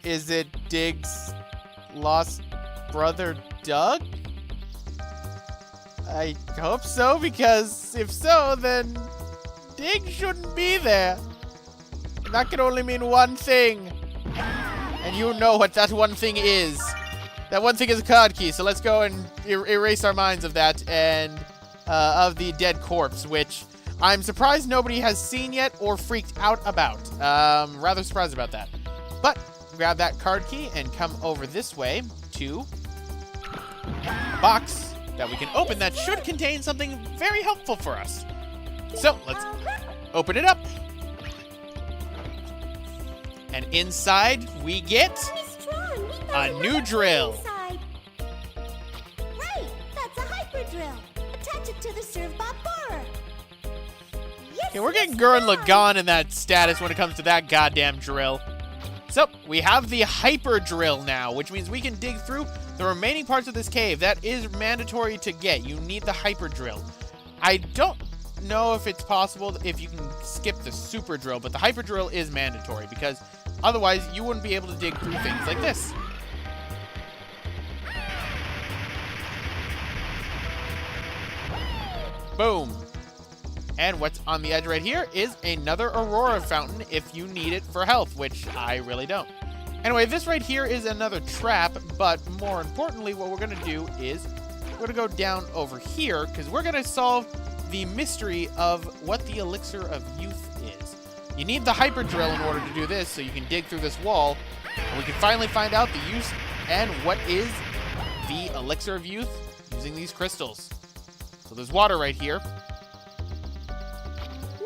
Is it Dig's lost brother, Doug? I hope so, because if so, then Dig shouldn't be there. And that can only mean one thing. And you know what that one thing is. That one thing is a card key, so let's go and erase our minds of that and of the dead corpse, which I'm surprised nobody has seen yet or freaked out about. Rather surprised about that. But grab that card key and come over this way to a box that we can open that should contain something very helpful for us. So let's open it up. And inside we get a new drill. Right, that's a hyper drill. Attach it to the Servbot borer. Yes, Okay, we're getting Gurren Lagann in that status when it comes to that goddamn drill. So, we have the hyper drill now, which means we can dig through the remaining parts of this cave. That is mandatory to get. You need the hyper drill. I don't know if it's possible if you can skip the super drill, but the hyper drill is mandatory because otherwise you wouldn't be able to dig through things like this. Boom. And what's on the edge right here is another Aurora fountain if you need it for health, which I really don't. Anyway, this right here is another trap, but more importantly, what we're going to do is we're going to go down over here because we're going to solve the mystery of what the Elixir of Youth is. You need the hyper drill in order to do this, so you can dig through this wall, and we can finally find out the use and what is the Elixir of Youth using these crystals. So there's water right here.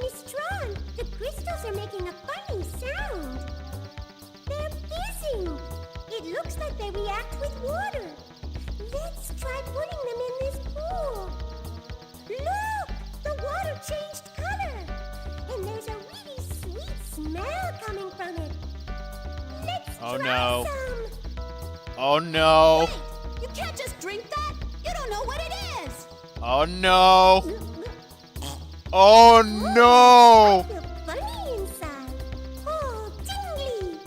Miss Tron, the crystals are making a funny sound. They're fizzing. It looks like they react with water. Let's try putting them in this pool. Look! The water changed color. And there's a really sweet smell coming from it. Let's try some. Oh no. Wait, you can't just drink that. You don't know what it is. Oh no. Oh no. I feel funny inside. Oh, tingly.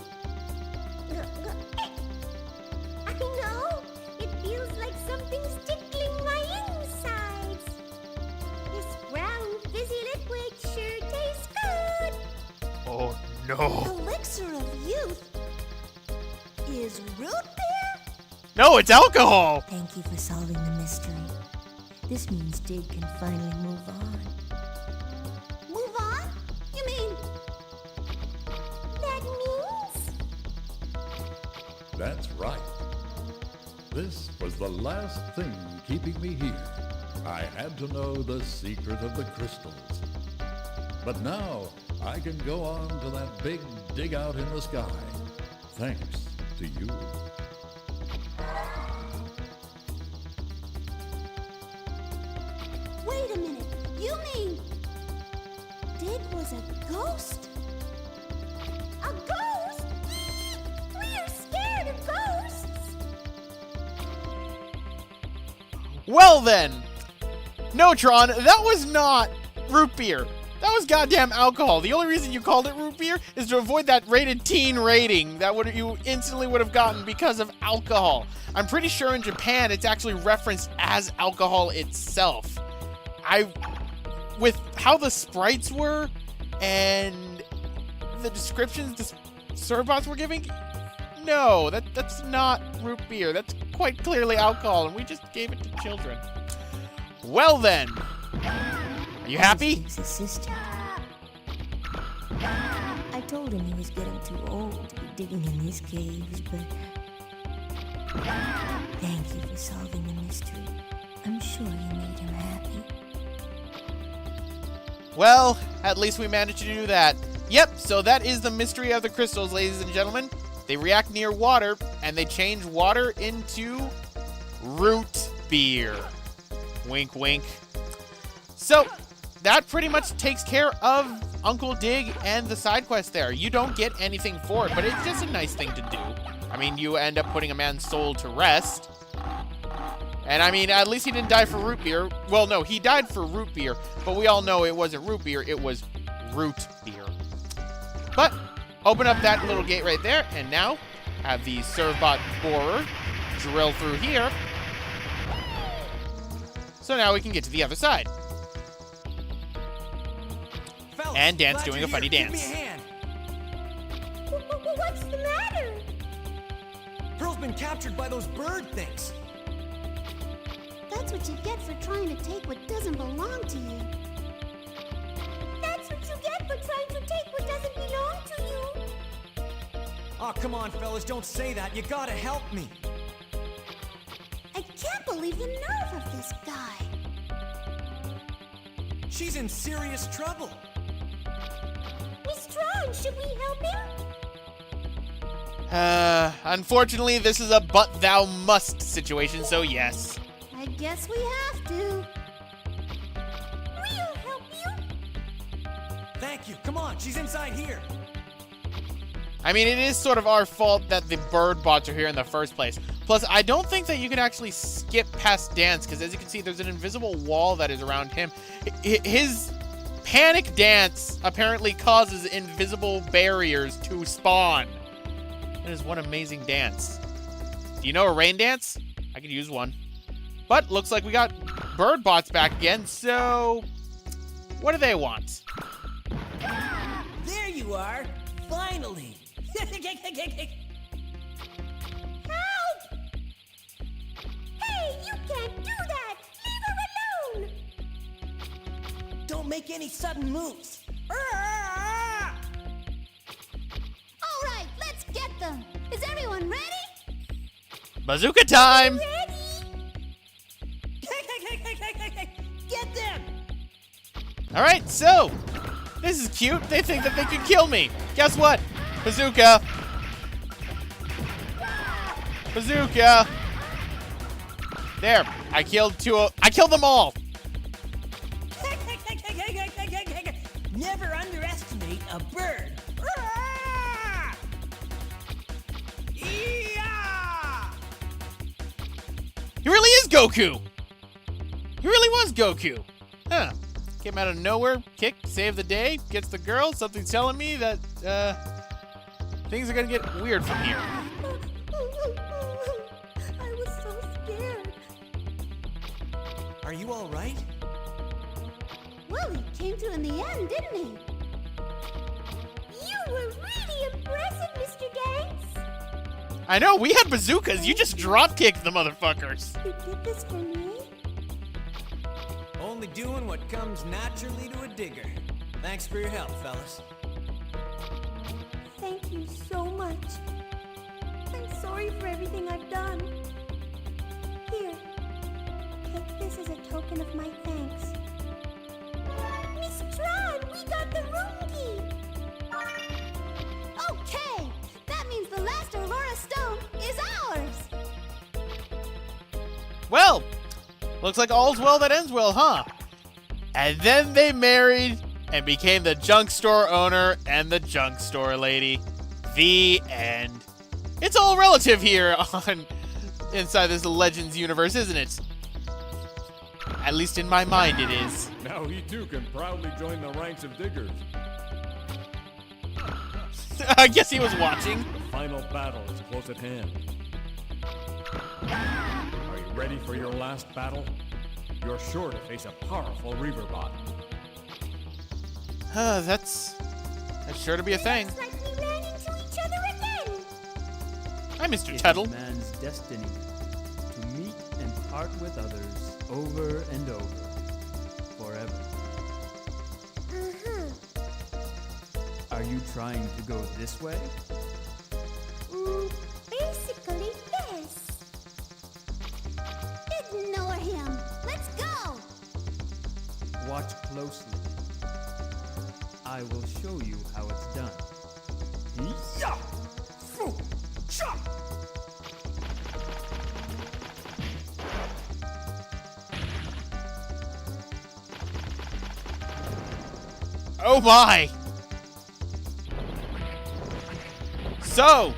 I know. It feels like something's tickling my insides. This brown fizzy liquid sure tastes good. Oh no. Elixir of Youth is root beer? No, it's alcohol. Thank you for solving the mystery. This means Dig can finally move on. Move on? You mean that means? That's right. This was the last thing keeping me here. I had to know the secret of the crystals. But now I can go on to that big dig out in the sky. Thanks to you. Wait a minute. You mean Dig was a ghost? A ghost? We're scared of ghosts. Well then. No, Tron, that was not root beer. That was goddamn alcohol. The only reason you called it root beer is to avoid that rated teen rating that you instantly would have gotten because of alcohol. I'm pretty sure in Japan it's actually referenced as alcohol itself. With how the sprites were and the descriptions the Servbots were giving, no, that's not root beer. That's quite clearly alcohol, and we just gave it to children. Well then, are you happy? Dig's assistant. I told him he was getting too old to be digging in these caves, but thank you for solving the mystery. I'm sure you made him happy. Well, at least we managed to do that. Yep, so that is the mystery of the crystals, ladies and gentlemen. They react near water, and they change water into root beer. Wink, wink. So, that pretty much takes care of Uncle Dig and the side quest there. You don't get anything for it, but it's just a nice thing to do. I mean, you end up putting a man's soul to rest. And I mean, at least he didn't die for root beer. Well, no, he died for root beer, but we all know it wasn't root beer, it was root beer. But, open up that little gate right there, and now have the Servbot borer drill through here. So now we can get to the other side. Fellas, And Dan's glad doing you're a funny here. dance. Give me a hand. What's the matter? Pearl's been captured by those bird things. That's what you get for trying to take what doesn't belong to you. That's what you get for trying to take what doesn't belong to you. Oh, come on, fellas, don't say that. You gotta help me. I can't believe the nerve of this guy. She's in serious trouble. Miss Tron, should we help him? Unfortunately, this is a but thou must situation, so yes. I guess we have to. We'll help you. Thank you. Come on, she's inside here. I mean, it is sort of our fault that the bird bots are here in the first place. Plus, I don't think that you can actually skip past Dance, because as you can see, there's an invisible wall that is around him. His panic dance apparently causes invisible barriers to spawn. It is one amazing dance. Do you know a rain dance? I could use one. But looks like we got bird bots back again, so what do they want? There you are. Finally. Help! Hey, you can't do that! Leave her alone! Don't make any sudden moves. All right, let's get them. Is everyone ready? Bazooka time! Ready? Get them! All right, so this is cute. They think that they could kill me. Guess what? Bazooka. Bazooka. There. I killed I killed them all. Never underestimate a bird. He really is Goku. He really was Goku. Huh. Came out of nowhere, kicked, saved the day, gets the girl. Something's telling me that things are gonna get weird from here. I was so scared. Are you all right? Well, he came through in the end, didn't he? You were really impressive, Mr. Dance. I know, we had bazookas. You just drop-kicked the motherfuckers. You did this for me? Only doing what comes naturally to a digger. Thanks for your help, fellas. Thank you so much. I'm sorry for everything I've done. Here, take this as a token of my thanks. Miss Tron, we got the room key! Okay, that means the last Aurora Stone is ours! Well, looks like all's well that ends well, huh? And then they married and became the junk store owner and the junk store lady. The end. It's all relative here on inside this Legends universe, isn't it? At least in my mind it is. Now he too can proudly join the ranks of diggers. I guess he was watching. The final battle is close at hand. Are you ready for your last battle? You're sure to face a powerful Reaverbot. That's sure to be a thing. Looks like we ran into each other again! Hi, Mr. It Tuttle. is man's destiny to meet and part with others over and over, forever. Uh-huh. Are you trying to go this way? Basically, yes. Ignore him. Let's go! Watch closely. I will show you how it's done. Yeah! Foo! Cha! Oh my! So,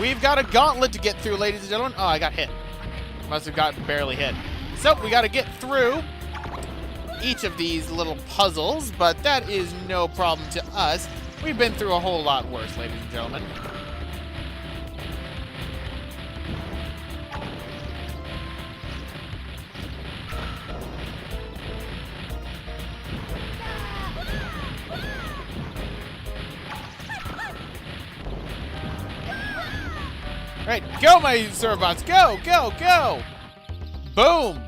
we've got a gauntlet to get through, ladies and gentlemen. Oh, I got hit. Must have gotten barely hit. So, we got to get through each of these little puzzles, but that is no problem to us. We've been through a whole lot worse, ladies and gentlemen. Right, go, my Servbots, go, go, go! Boom!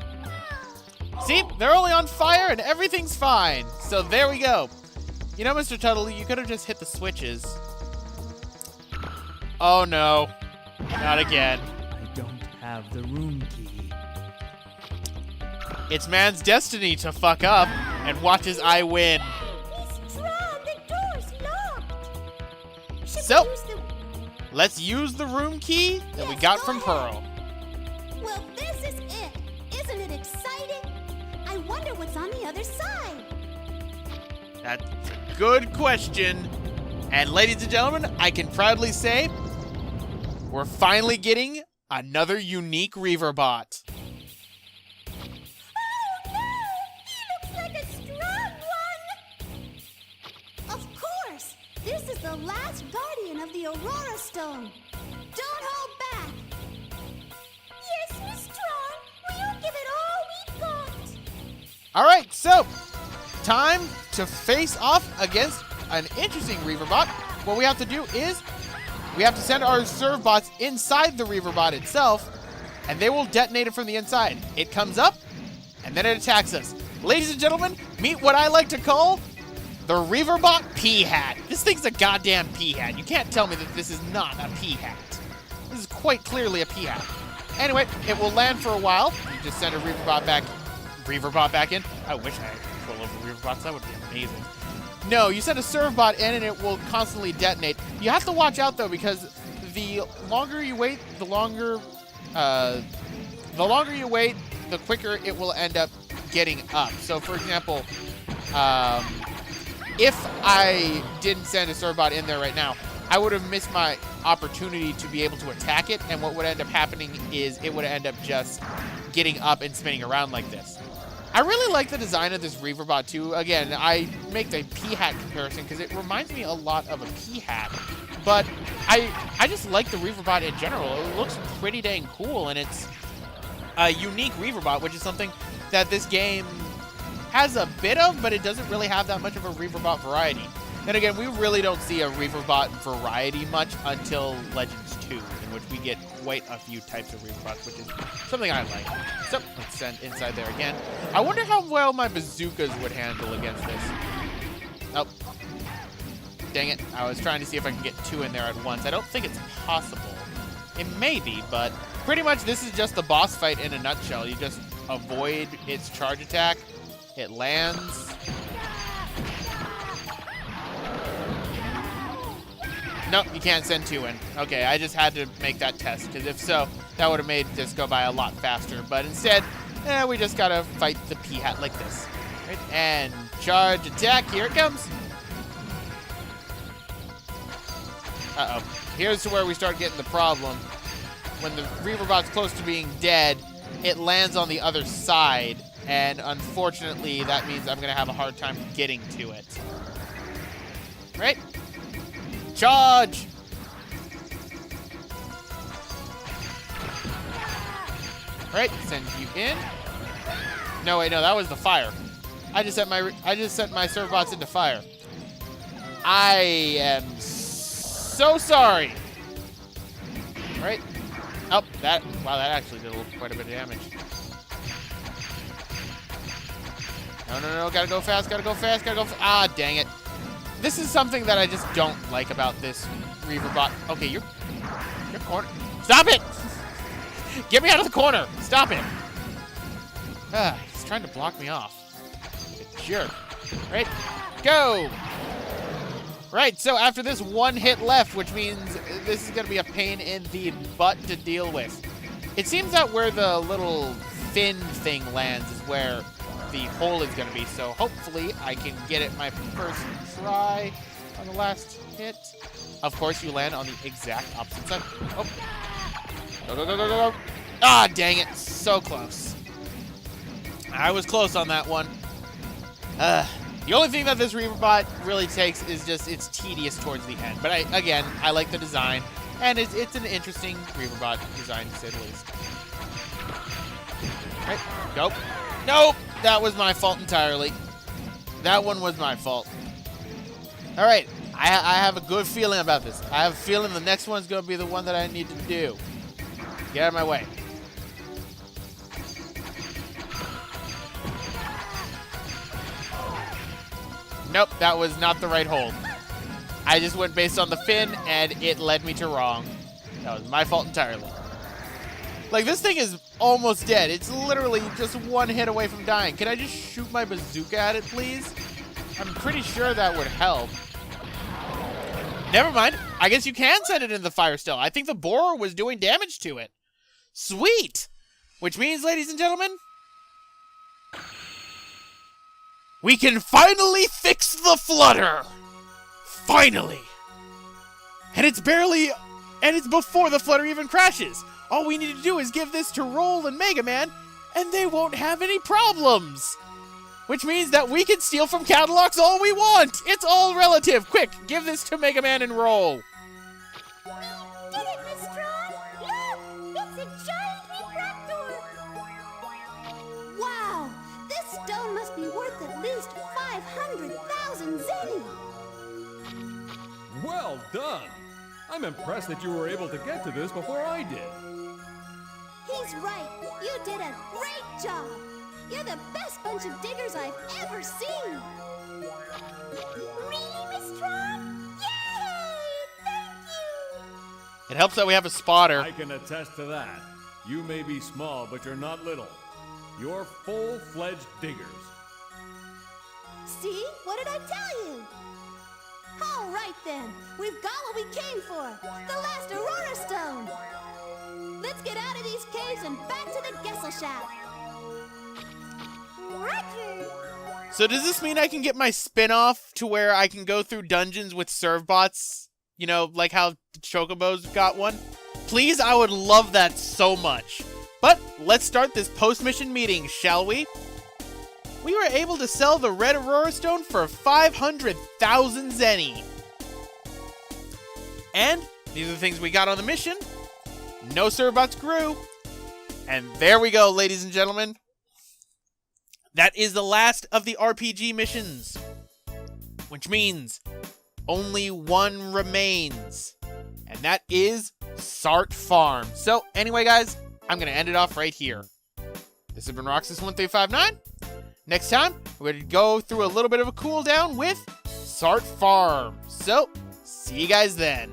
See, they're only on fire and everything's fine. So there we go. You know, Mr. Tuttle, you could have just hit the switches. Oh no, not again. I don't have the room key. It's man's destiny to fuck up, and watch as I win. Miss Tron, the door's locked. Should So- we use the... Let's use the room key that we got from Pearl. Well, this is it. Isn't it exciting? I wonder what's on the other side. That's a good question. And ladies and gentlemen, I can proudly say we're finally getting another unique Reaverbot. Oh no! He looks like a strong one! Of course! This is the last guardian of the Aurora Stone. Don't hold back! Yes, Miss Tron! We'll give it all we've got! Alright, so time to face off against an interesting Reaverbot. What we have to do is we have to send our Servbots inside the Reaverbot itself, and they will detonate it from the inside. It comes up, and then it attacks us. Ladies and gentlemen, meet what I like to call the Reaverbot P-Hat. This thing's a goddamn P-Hat. You can't tell me that this is not a P-Hat. This is quite clearly a P-Hat. Anyway, it will land for a while. You just send a Reaverbot back in. I wish I had control over Reaverbots. That would be amazing. No, you send a Servbot in and it will constantly detonate. You have to watch out though, because the longer you wait, the quicker it will end up getting up. So for example, if I didn't send a Servbot in there right now, I would have missed my opportunity to be able to attack it, and what would end up happening is it would end up just getting up and spinning around like this. I really like the design of this Reaverbot too. Again, I make the P-Hat comparison because it reminds me a lot of a P-Hat, but I just like the Reaverbot in general. It looks pretty dang cool, and it's a unique Reaverbot, which is something that this game has a bit of, but it doesn't really have that much of a Reaverbot variety. And again, we really don't see a Reaverbot variety much until Legends 2, in which we get quite a few types of Reaverbots, which is something I like. So, let's send inside there again. I wonder how well my bazookas would handle against this. Oh. Dang it. I was trying to see if I can get two in there at once. I don't think it's possible. It may be, but pretty much this is just the boss fight in a nutshell. You just avoid its charge attack. It lands. Nope, you can't send two in. Okay, I just had to make that test, because if so, that would have made this go by a lot faster. But instead, we just gotta fight the P-Hat like this. Right? And charge attack, here it comes. Uh-oh. Here's where we start getting the problem. When the Reaverbot's close to being dead, it lands on the other side, and unfortunately, that means I'm gonna have a hard time getting to it. Right? Charge! Right, send you in. No, wait, no, that was the fire. I just sent my Servbots into fire. I am so sorry. Right? Oh, that actually did quite a bit of damage. No, gotta go fast, ah, dang it. This is something that I just don't like about this Reaverbot. Okay, you're corner. Stop it! Get me out of the corner! Stop it! He's trying to block me off. You jerk. Right? Go! Right, so after this one hit left, which means this is going to be a pain in the butt to deal with. It seems that where the little fin thing lands is where the hole is going to be, so hopefully I can get it my first try on the last hit. Of course, you land on the exact opposite side. Oh. Go. Ah, dang it. So close. I was close on that one. The only thing that this Reaverbot really takes is just it's tedious towards the end. But I like the design, and it's an interesting Reaverbot design, to say the least. Right, go. Nope, that was my fault entirely. That one was my fault. All right, I have a good feeling about this. I have a feeling the next one's going to be the one that I need to do. Get out of my way. Nope, that was not the right hold. I just went based on the fin, and it led me to wrong. That was my fault entirely. Like, this thing is almost dead. It's literally just one hit away from dying. Can I just shoot my bazooka at it, please? I'm pretty sure that would help. Never mind. I guess you can send it in the fire still. I think the borer was doing damage to it. Sweet! Which means, ladies and gentlemen, we can finally fix the flutter! Finally! And it's before the flutter even crashes. All we need to do is give this to Roll and Mega Man, and they won't have any problems. Which means that we can steal from catalogs all we want. It's all relative. Quick, give this to Mega Man and Roll. We did it, Miss Tron! Look! It's a giant refractor! Wow! This stone must be worth at least 500,000 zenny! Well done! I'm impressed that you were able to get to this before I did. He's right. You did a great job. You're the best bunch of diggers I've ever seen. Really, Miss Tron? Yay! Thank you! It helps that we have a spotter. I can attest to that. You may be small, but you're not little. You're full-fledged diggers. See? What did I tell you? All right, then. We've got what we came for. The last Aurora Stone. Let's get out of these caves and back to the Gesellschaft. Roger. So does this mean I can get my spin-off to where I can go through dungeons with Servbots? You know, like how the Chocobos got one? Please, I would love that so much. But let's start this post-mission meeting, shall we? We were able to sell the Red Aurora Stone for 500,000 zenny. And these are the things we got on the mission. No Servbots grew. And there we go, ladies and gentlemen. That is the last of the RPG missions. Which means only one remains. And that is Sart Farm. So anyway, guys, I'm going to end it off right here. This has been Roxas1359. Next time, we're going to go through a little bit of a cooldown with Sart Farm. So, see you guys then.